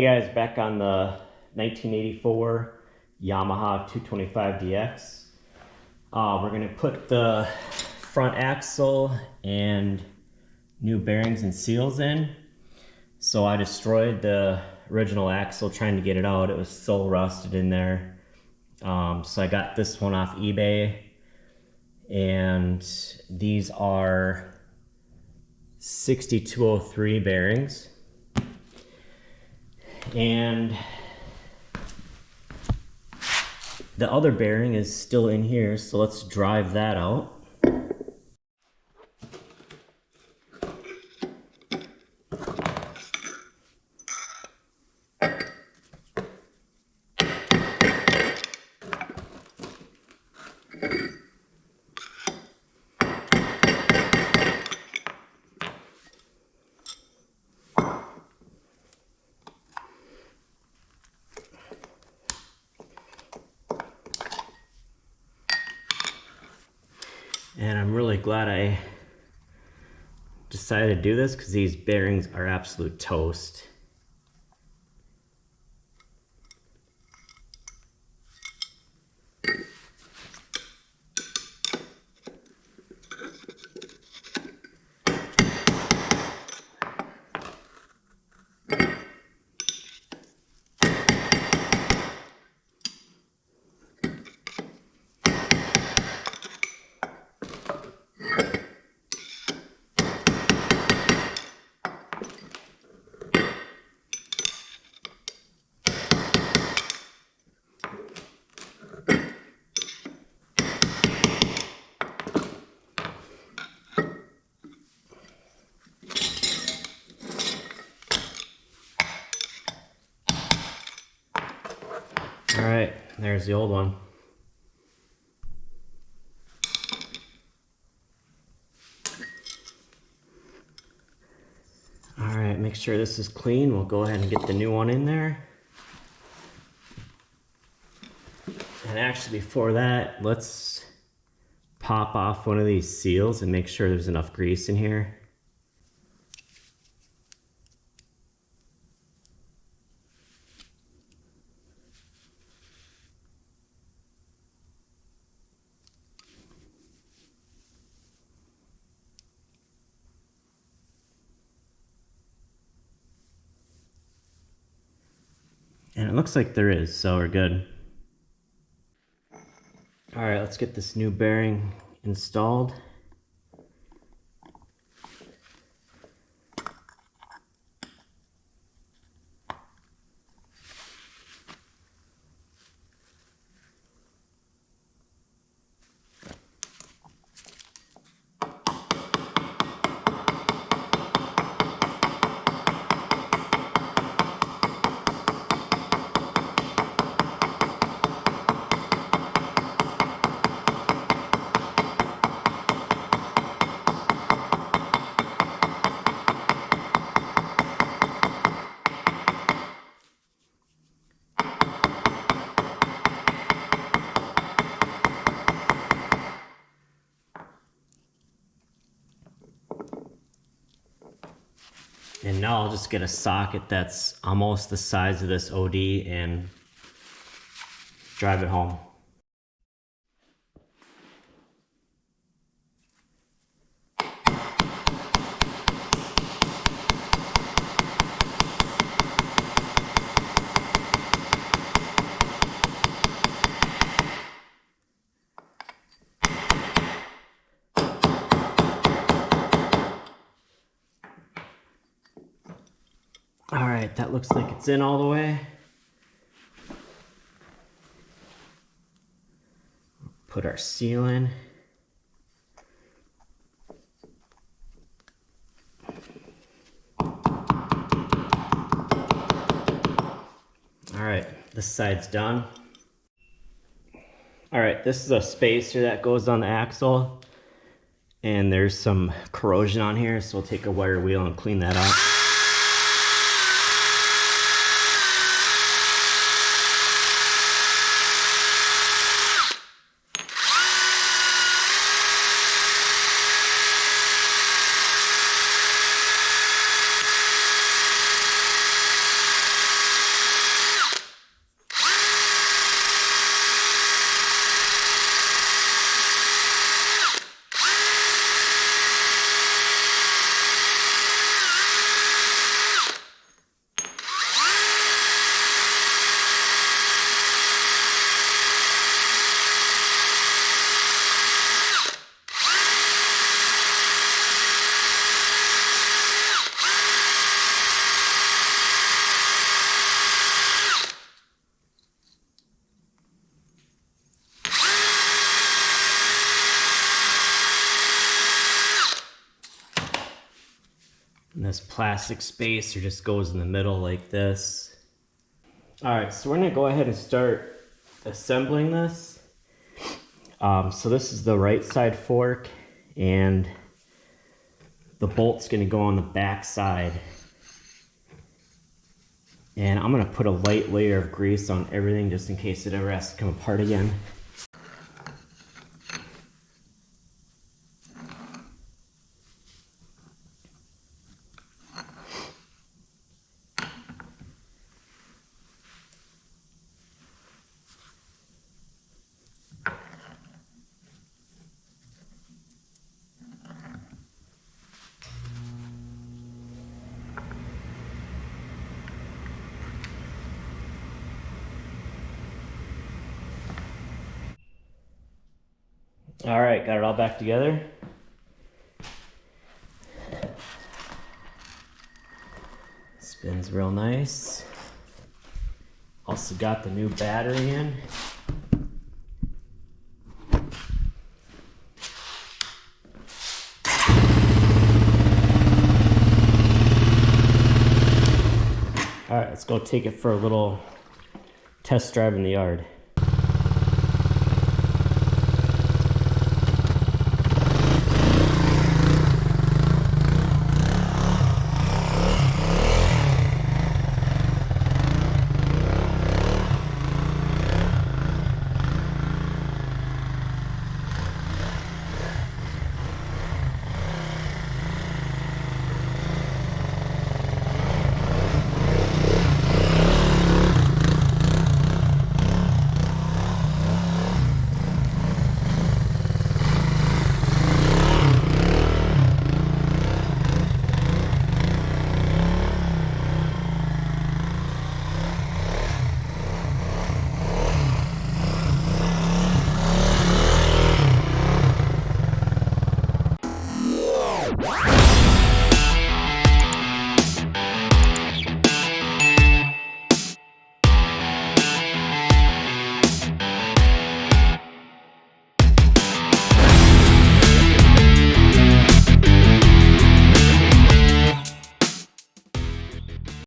Hey guys, back on the 1984 Yamaha 225DX. We're going to put the front axle and new bearings and seals in. So I destroyed the original axle trying to get it out. It was so rusted in there. So I got this one off eBay, and these are 6203 bearings. And the other bearing is still in here, so let's drive that out. And I'm really glad I decided to do this because these bearings are absolute toast. All right, there's the old one. All right, make sure this is clean. We'll go ahead and get the new one in there. And actually before that, let's pop off one of these seals and make sure there's enough grease in here. And it looks like there is, so we're good. All right, let's get this new bearing installed. And now I'll just get a socket that's almost the size of this OD and drive it home. All right, that looks like it's in all the way. Put our seal in. All right, this side's done. All right, this is a spacer that goes on the axle, and there's some corrosion on here, so we'll take a wire wheel and clean that up. And this plastic spacer just goes in the middle like this. All right, so we're gonna go ahead and start assembling this. So this is the right side fork, and the bolt's gonna go on the back side. And I'm gonna put a light layer of grease on everything just in case it ever has to come apart again. All right, got it all back together. Spins real nice. Also got the new battery in. All right, let's go take it for a little test drive in the yard.